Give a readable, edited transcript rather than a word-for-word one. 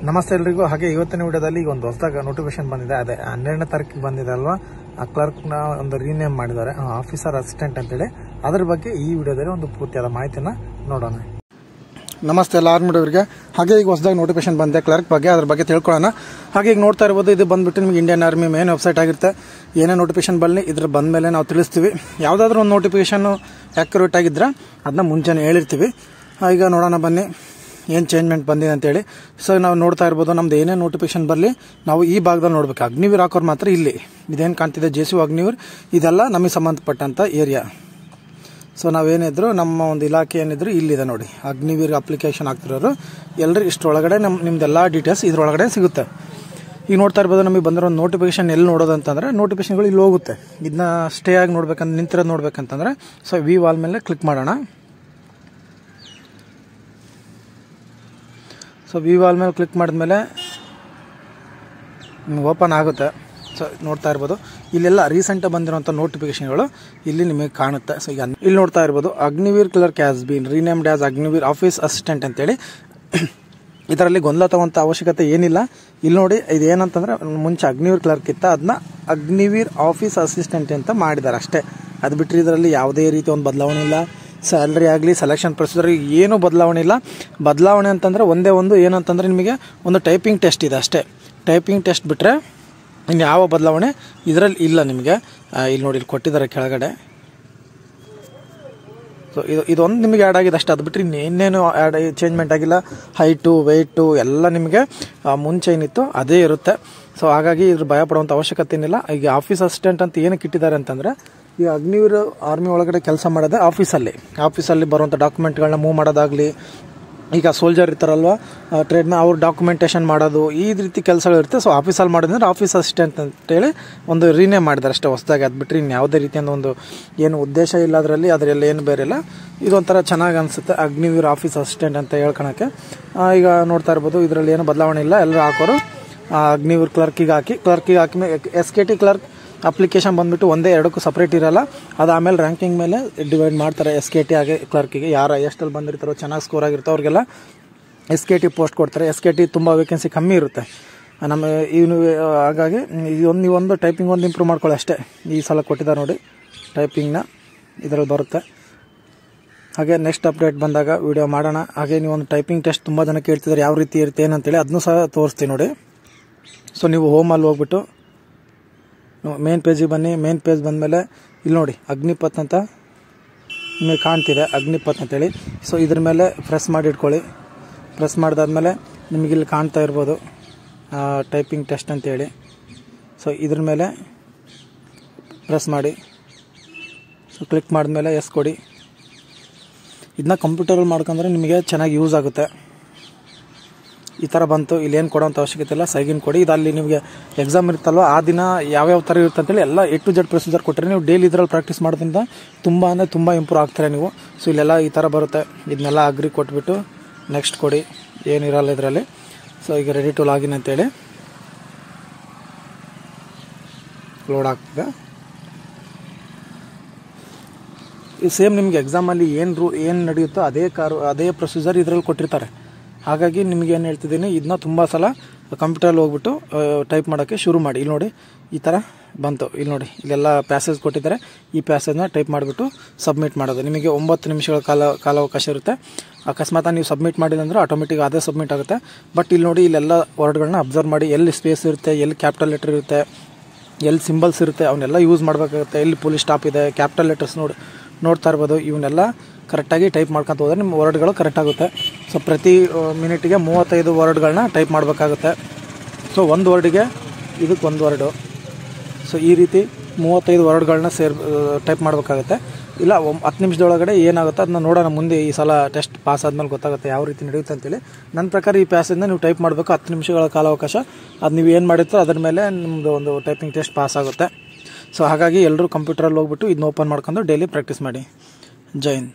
ನಮಸ್ತೆ ಎಲ್ರಿಗೂ. ಹಾಗೆ ಇವತ್ತಿನ ವಿಡಿಯೋದಲ್ಲಿ ಈಗ ಒಂದು ಹೊಸದಾಗಿ ನೋಟಿಫಿಕೇಶನ್ ಬಂದಿದೆ. ಅದೇ 12ನೇ ತಾರೀಕಿಗೆ ಬಂದಿದೆ ಅಲ್ವಾ. ಆ ಕ್ಲರ್ಕ್ನ ಒಂದು ರೀನೇಮ್ ಮಾಡಿದ್ದಾರೆ, ಆಫೀಸರ್ ಅಸಿಸ್ಟೆಂಟ್ ಅಂತೇಳಿ. ಅದ್ರ ಬಗ್ಗೆ ಈ ವಿಡಿಯೋದಲ್ಲಿ ಒಂದು ಪೂರ್ತಿಯಾದ ಮಾಹಿತಿನ ನೋಡೋಣ. ನಮಸ್ತೆ ಎಲ್ಲ ಆರ್ಮಿಡವರಿಗೆ. ಹಾಗೆ ಈಗ ಹೊಸದಾಗಿ ನೋಟಿಫಿಕೇಶನ್ ಬಂದಿದೆ ಕ್ಲರ್ಕ್ ಬಗ್ಗೆ, ಅದ್ರ ಬಗ್ಗೆ ತಿಳ್ಕೊಳ್ಳೋಣ. ಹಾಗೆ ಈಗ ನೋಡ್ತಾ ಇರ್ಬೋದು, ಇದು ಬಂದ್ಬಿಟ್ಟು ನಿಮಗೆ ಇಂಡಿಯನ್ ಆರ್ಮಿ ಮೇನ್ ವೆಬ್ಸೈಟ್ ಆಗಿರುತ್ತೆ. ಏನೇ ನೋಟಿಫಿಕೇಶನ್ ಬರಲಿ ಇದ್ರ ಬಂದ ಮೇಲೆ ನಾವು ತಿಳಿಸ್ತೀವಿ. ಯಾವುದಾದ್ರೂ ಒಂದು ನೋಟಿಫಿಕೇಶನ್ ಆ್ಯಕ್ಯುರೇಟ್ ಆಗಿದ್ರೆ ಅದನ್ನ ಮುಂಚೆನೇ ಹೇಳಿರ್ತೀವಿ. ಈಗ ನೋಡೋಣ ಬನ್ನಿ ಏನು ಚೇಂಜ್ಮೆಂಟ್ ಬಂದಿದೆ ಅಂತೇಳಿ. ಸೊ ನಾವು ನೋಡ್ತಾ ಇರ್ಬೋದು, ನಮ್ದು ಏನೇ ನೋಟಿಫಿಕೇಶನ್ ಬರಲಿ ನಾವು ಈ ಭಾಗದಲ್ಲಿ ನೋಡ್ಬೇಕು. ಅಗ್ನಿವೀರ್ ಹಾಕೋರು ಮಾತ್ರ ಇಲ್ಲಿ ಇದೇನು ಕಾಣ್ತಿದೆ JC ಅಗ್ನಿವೀರ್, ಇದೆಲ್ಲ ನಮಗೆ ಸಂಬಂಧಪಟ್ಟಂಥ ಏರಿಯಾ. ಸೊ ನಾವೇನಿದ್ರು ನಮ್ಮ ಒಂದು ಇಲಾಖೆ ಏನಿದ್ರು ಇಲ್ಲಿದೆ ನೋಡಿ, ಅಗ್ನಿವೀರ್ ಅಪ್ಲಿಕೇಶನ್ ಆಗ್ತಿರೋರು ಎಲ್ಲರೂ ಇಷ್ಟರೊಳಗಡೆ ನಿಮ್ದೆಲ್ಲ ಡೀಟೇಲ್ಸ್ ಇದ್ರೊಳಗಡೆ ಸಿಗುತ್ತೆ. ಈಗ ನೋಡ್ತಾ ಇರ್ಬೋದು, ನಮಗೆ ಬಂದಿರೋ ನೋಟಿಫಿಕೇಶನ್ ಎಲ್ಲಿ ನೋಡೋದು ಅಂತಂದರೆ ನೋಟಿಫಿಕೇಶನ್ಗಳು ಇಲ್ಲಿ ಹೋಗುತ್ತೆ. ಇದನ್ನ ಸ್ಟೇ ಆಗಿ ನೋಡ್ಬೇಕಂತ ನಿಂತಿರೋದು ನೋಡ್ಬೇಕಂತಂದ್ರೆ ಸೊ ವಿ ವಾಲ್ ಮೇಲೆ ಕ್ಲಿಕ್ ಮಾಡೋಣ. ಸೊ ವಿ ವಾಲ್ ಮೇಲೆ ಕ್ಲಿಕ್ ಮಾಡಿದ್ಮೇಲೆ ನಿಮ್ಗೆ ಓಪನ್ ಆಗುತ್ತೆ. ಸೊ ನೋಡ್ತಾ ಇರ್ಬೋದು, ಇಲ್ಲೆಲ್ಲ ರೀಸೆಂಟಾಗಿ ಬಂದಿರೋಂಥ ನೋಟಿಫಿಕೇಶನ್ಗಳು ಇಲ್ಲಿ ನಿಮಗೆ ಕಾಣುತ್ತೆ. ಸೊ ಈಗ ಇಲ್ಲಿ ನೋಡ್ತಾ ಇರ್ಬೋದು, Agniveer clerk has been renamed as Agniveer office assistant ಅಂತೇಳಿ. ಇದರಲ್ಲಿ ಗೊಂದಲ ತಗೊಂಥ ಅವಶ್ಯಕತೆ ಏನಿಲ್ಲ. ಇಲ್ಲಿ ನೋಡಿ, ಇದೇನಂತಂದ್ರೆ ಮುಂಚೆ ಅಗ್ನಿವೀರ್ ಕ್ಲರ್ಕ್ ಇತ್ತ, ಅದನ್ನ ಅಗ್ನಿವೀರ್ ಆಫೀಸ್ ಅಸಿಸ್ಟೆಂಟ್ ಅಂತ ಮಾಡಿದ್ದಾರೆ ಅಷ್ಟೇ. ಅದು ಬಿಟ್ಟರೆ ಇದರಲ್ಲಿ ಯಾವುದೇ ರೀತಿ ಒಂದು ಬದಲಾವಣೆ ಇಲ್ಲ. ಸ್ಯಾಲ್ರಿ ಆಗಲಿ, ಸೆಲೆಕ್ಷನ್ ಪ್ರೊಸೀಜರ್ ಏನೂ ಬದಲಾವಣೆ ಇಲ್ಲ. ಬದಲಾವಣೆ ಅಂತಂದರೆ ಒಂದೇ ಒಂದು ಏನಂತಂದರೆ ನಿಮಗೆ ಒಂದು ಟೈಪಿಂಗ್ ಟೆಸ್ಟ್ ಇದೆ ಅಷ್ಟೇ. ಟೈಪಿಂಗ್ ಟೆಸ್ಟ್ ಬಿಟ್ಟರೆ ಇನ್ನು ಯಾವ ಬದಲಾವಣೆ ಇದರಲ್ಲಿ ಇಲ್ಲ ನಿಮಗೆ. ಇಲ್ಲಿ ನೋಡಿ, ಇಲ್ಲಿ ಕೊಟ್ಟಿದ್ದಾರೆ ಕೆಳಗಡೆ. ಸೊ ಇದೊಂದು ನಿಮಗೆ ಆ್ಯಡ್ ಆಗಿದೆ ಅಷ್ಟೇ. ಅದು ಬಿಟ್ಟರೆ ಇನ್ನೇನು ಚೇಂಜ್ಮೆಂಟ್ ಆಗಿಲ್ಲ. ಹೈಟು, ವೆಯ್ಟು ಎಲ್ಲ ನಿಮಗೆ ಮುಂಚೆ ಏನಿತ್ತು ಅದೇ ಇರುತ್ತೆ. ಸೊ ಹಾಗಾಗಿ ಇದ್ರ ಭಯ ಪಡುವಂಥ ಅವಶ್ಯಕತೆ ಏನಿಲ್ಲ. ಈಗ ಆಫೀಸ್ ಅಸಿಸ್ಟೆಂಟ್ ಅಂತ ಏನಕ್ಕೆ ಇಟ್ಟಿದ್ದಾರೆ ಅಂತಂದರೆ, ಈ ಅಗ್ನಿವೀರ್ ಆರ್ಮಿ ಒಳಗಡೆ ಕೆಲಸ ಮಾಡೋದೇ ಆಫೀಸಲ್ಲಿ ಬರುವಂಥ ಡಾಕ್ಯುಮೆಂಟ್ಗಳನ್ನ ಮೂವ್ ಮಾಡೋದಾಗಲಿ, ಈಗ ಸೋಲ್ಜರ್ ಇರ್ತಾರಲ್ವ ಟ್ರೇಡ್ನ ಅವ್ರ ಡಾಕ್ಯುಮೆಂಟೇಷನ್ ಮಾಡೋದು, ಈ ರೀತಿ ಕೆಲಸಗಳಿರುತ್ತೆ. ಸೊ ಆಫೀಸಲ್ಲಿ ಮಾಡೋದಂದ್ರೆ ಆಫೀಸ್ ಅಸಿಸ್ಟೆಂಟ್ ಅಂತೇಳಿ ಒಂದು ರೀನೇಮ್ ಮಾಡಿದ್ದಾರೆ ಅಷ್ಟೇ ಹೊಸದಾಗಿ. ಅದು ಬಿಟ್ಟರೆ ಇನ್ನು ಯಾವುದೇ ರೀತಿಯಿಂದ ಒಂದು ಏನು ಉದ್ದೇಶ ಇಲ್ಲ ಅದರಲ್ಲಿ ಏನು ಬೇರೆ ಇಲ್ಲ. ಇದೊಂಥರ ಚೆನ್ನಾಗಿ ಅನಿಸುತ್ತೆ, ಅಗ್ನಿವೀರ್ ಆಫೀಸ್ ಅಸಿಸ್ಟೆಂಟ್ ಅಂತ ಹೇಳ್ಕೊಳಕ್ಕೆ. ಈಗ ನೋಡ್ತಾ ಇರ್ಬೋದು, ಇದರಲ್ಲಿ ಏನು ಬದಲಾವಣೆ ಇಲ್ಲ. ಎಲ್ಲರೂ ಹಾಕೋರು ಅಗ್ನಿವೀರ್ ಕ್ಲರ್ಕಿಗೆ ಹಾಕಿ SKT ಕ್ಲರ್ಕ್ ಅಪ್ಲಿಕೇಶನ್ ಬಂದುಬಿಟ್ಟು ಒಂದೇ ಎರಡಕ್ಕೂ ಸಪ್ರೇಟ್ ಇರೋಲ್ಲ. ಅದು ಆಮೇಲೆ ರ್ಯಾಂಕಿಂಗ್ ಮೇಲೆ ಡಿವೈಡ್ ಮಾಡ್ತಾರೆ. SKT ಹಾಗೆ ಕ್ಲರ್ಕಿಗೆ ಯಾರು ಎಷ್ಟಲ್ಲಿ ಬಂದಿರ್ತಾರೋ, ಚೆನ್ನಾಗಿ ಸ್ಕೋರ್ ಆಗಿರ್ತಾರೋ ಅವ್ರಿಗೆಲ್ಲ SKT ಪೋಸ್ಟ್ ಕೊಡ್ತಾರೆ. SKT ತುಂಬ ವೇಕೆನ್ಸಿ ಕಮ್ಮಿ ಇರುತ್ತೆ ನಮ್ಮ ಇವನು. ಹಾಗಾಗಿ ನೀವೊಂದು ಟೈಪಿಂಗ್ ಒಂದು ಇಂಪ್ರೂವ್ ಮಾಡ್ಕೊಳ್ಳಿ ಅಷ್ಟೇ. ಈ ಸಲ ಕೊಟ್ಟಿದ್ದಾರೆ ನೋಡಿ ಟೈಪಿಂಗ್ನ, ಇದರಲ್ಲಿ ಬರುತ್ತೆ. ಹಾಗೆ ನೆಕ್ಸ್ಟ್ ಅಪ್ಡೇಟ್ ಬಂದಾಗ ವಿಡಿಯೋ ಮಾಡೋಣ. ಹಾಗೆ ನೀವು ಒಂದು ಟೈಪಿಂಗ್ ಟೆಸ್ಟ್ ತುಂಬ ಜನ ಕೇಳ್ತಿದ್ದಾರೆ, ಯಾವ ರೀತಿ ಇರುತ್ತೆ ಏನಂತೇಳಿ, ಅದನ್ನೂ ಸಹ ತೋರಿಸ್ತೀನಿ ನೋಡಿ. ಸೊ ನೀವು ಹೋಮಲ್ಲಿ ಹೋಗ್ಬಿಟ್ಟು ಮೇನ್ ಪೇಜಿಗೆ ಬನ್ನಿ. ಮೇನ್ ಪೇಜ್ ಬಂದಮೇಲೆ ಇಲ್ಲಿ ನೋಡಿ ಅಗ್ನಿಪಥ್ ಅಂತ ನಿಮಗೆ ಕಾಣ್ತಿದೆ, ಅಗ್ನಿಪಥ್ ಅಂತೇಳಿ. ಸೊ ಇದ್ರ ಮೇಲೆ ಪ್ರೆಸ್ ಮಾಡಿ ಇಟ್ಕೊಳ್ಳಿ. ಪ್ರೆಸ್ ಮಾಡಿದಾದ್ಮೇಲೆ ನಿಮಗೆ ಇಲ್ಲಿ ಕಾಣ್ತಾ ಇರ್ಬೋದು ಟೈಪಿಂಗ್ ಟೆಸ್ಟ್ ಅಂತೇಳಿ. ಸೊ ಇದ್ರ ಮೇಲೆ ಪ್ರೆಸ್ ಮಾಡಿ. ಸೊ ಕ್ಲಿಕ್ ಮಾಡಿದ್ಮೇಲೆ ಎಸ್ ಕೊಡಿ. ಇದನ್ನ ಕಂಪ್ಯೂಟರಲ್ಲಿ ಮಾಡ್ಕೊಂಡ್ರೆ ನಿಮಗೆ ಚೆನ್ನಾಗಿ ಯೂಸ್ ಆಗುತ್ತೆ. ಈ ಥರ ಬಂತು. ಇಲ್ಲೇನು ಕೊಡೋಂಥ ಅವಶ್ಯಕತೆ ಇಲ್ಲ, ಸೈಗಿನ್ ಕೊಡಿ. ಇದು ಅಲ್ಲಿ ನಿಮಗೆ ಎಕ್ಸಾಮ್ ಇರುತ್ತಲ್ವ, ಆ ದಿನ ಯಾವ್ಯಾವ ಥರ ಇರುತ್ತೆ ಅಂತೇಳಿ ಎಲ್ಲ A to Z ಪ್ರೊಸೀಜರ್ ಕೊಟ್ಟರೆ ನೀವು ಡೈಲಿ ಇದರಲ್ಲಿ ಪ್ರಾಕ್ಟೀಸ್ ಮಾಡೋದ್ರಿಂದ ತುಂಬ ಇಂಪ್ರೂವ್ ಆಗ್ತಾರೆ ನೀವು. ಸೊ ಇಲ್ಲೆಲ್ಲ ಈ ಥರ ಬರುತ್ತೆ. ಇದನ್ನೆಲ್ಲ ಅಗ್ರಿ ಕೊಟ್ಬಿಟ್ಟು ನೆಕ್ಸ್ಟ್ ಕೊಡಿ, ಏನಿರಲ್ಲ ಇದರಲ್ಲಿ. ಸೊ ಈಗ ರೆಡಿ ಟು ಲಾಗಿನ್ ಅಂತೇಳಿ ಲೋಡ್ ಆಗ್ತಿದೆ. ಈ ಸೇಮ್ ನಿಮಗೆ ಎಕ್ಸಾಮಲ್ಲಿ ಏನು ನಡೆಯುತ್ತೋ ಅದೇ ಪ್ರೊಸೀಜರ್ ಇದರಲ್ಲಿ ಕೊಟ್ಟಿರ್ತಾರೆ. ಹಾಗಾಗಿ ನಿಮಗೆ ಏನು ಹೇಳ್ತಿದ್ದೀನಿ, ಇದನ್ನ ತುಂಬ ಸಲ ಕಂಪ್ಯೂಟರಲ್ಲಿ ಹೋಗ್ಬಿಟ್ಟು ಟೈಪ್ ಮಾಡೋಕ್ಕೆ ಶುರು ಮಾಡಿ. ಇಲ್ಲಿ ನೋಡಿ ಈ ಥರ ಬಂತು. ಇಲ್ಲಿ ನೋಡಿ ಇಲ್ಲೆಲ್ಲ ಪ್ಯಾಸೇಜ್ ಕೊಟ್ಟಿದ್ದಾರೆ. ಈ ಪ್ಯಾಸೇಜ್ನ ಟೈಪ್ ಮಾಡಿಬಿಟ್ಟು ಸಬ್ಮಿಟ್ ಮಾಡೋದು. ನಿಮಗೆ 9 ನಿಮಿಷಗಳ ಕಾಲಾವಕಾಶ ಇರುತ್ತೆ. ಅಕಸ್ಮಾತ್ ನೀವು ಸಬ್ಮಿಟ್ ಮಾಡಿದಂದ್ರೆ ಆಟೋಮೆಟಿಕ್ ಅದೇ ಸಬ್ಮಿಟ್ ಆಗುತ್ತೆ. ಬಟ್ ಇಲ್ಲಿ ನೋಡಿ, ಇಲ್ಲೆಲ್ಲ ವರ್ಡ್ಗಳನ್ನ ಅಬ್ಸರ್ವ್ ಮಾಡಿ. ಎಲ್ಲಿ ಸ್ಪೇಸ್ ಇರುತ್ತೆ, ಎಲ್ಲಿ ಕ್ಯಾಪಿಟಲ್ ಲೆಟರ್ ಇರುತ್ತೆ, ಎಲ್ಲಿ ಸಿಂಬಲ್ಸ್ ಇರುತ್ತೆ, ಅವನ್ನೆಲ್ಲ ಯೂಸ್ ಮಾಡಬೇಕಾಗುತ್ತೆ. ಎಲ್ಲಿ ಪುಲ್ ಸ್ಟಾಪ್ ಇದೆ, ಕ್ಯಾಪಿಟಲ್ ಲೆಟರ್ಸ್ ನೋಡ್ತಾ ಇರ್ಬೋದು. ಇವನ್ನೆಲ್ಲ ಕರೆಕ್ಟಾಗಿ ಟೈಪ್ ಮಾಡ್ಕೊತ ಹೋದರೆ ನಿಮ್ಮ ವರ್ಡ್ಗಳು ಕರೆಕ್ಟ್ ಆಗುತ್ತೆ. ಸೊ ಪ್ರತಿ ಮಿನಿಟಿಗೆ 35 ವರ್ಡ್ಗಳನ್ನ ಟೈಪ್ ಮಾಡಬೇಕಾಗುತ್ತೆ. ಸೊ ಒಂದು ವರ್ಡಿಗೆ ಇದಕ್ಕೊಂದು ವರ್ಡು. ಸೊ ಈ ರೀತಿ 35 ವರ್ಡ್ಗಳನ್ನ ಟೈಪ್ ಮಾಡಬೇಕಾಗುತ್ತೆ. ಇಲ್ಲ 10 ನಿಮಿಷದೊಳಗಡೆ ಏನಾಗುತ್ತೆ ಅದನ್ನ ನೋಡೋಣ ಮುಂದೆ. ಈ ಸಲ ಟೆಸ್ಟ್ ಪಾಸ್ ಆದಮೇಲೆ ಗೊತ್ತಾಗುತ್ತೆ ಯಾವ ರೀತಿ ನಡೆಯುತ್ತೆ ಅಂತೇಳಿ. ನನ್ನ ಪ್ರಕಾರ ಈ ಪ್ಯಾಸೇಜ್ನ ನೀವು ಟೈಪ್ ಮಾಡಬೇಕು. 10 ನಿಮಿಷಗಳ ಕಾಲಾವಕಾಶ. ಅದು ನೀವು ಏನು ಮಾಡಿರ್ತೀರೋ ಅದರ ಮೇಲೆ ನಿಮ್ಮದು ಒಂದು ಟೈಪಿಂಗ್ ಟೆಸ್ಟ್ ಪಾಸ್ ಆಗುತ್ತೆ. ಸೊ ಹಾಗಾಗಿ ಎಲ್ಲರೂ ಕಂಪ್ಯೂಟರಲ್ಲಿ ಹೋಗ್ಬಿಟ್ಟು ಇದನ್ನ ಓಪನ್ ಮಾಡ್ಕೊಂಡು ಡೈಲಿ ಪ್ರಾಕ್ಟೀಸ್ ಮಾಡಿ. ಜೈ ಹಿಂದ್.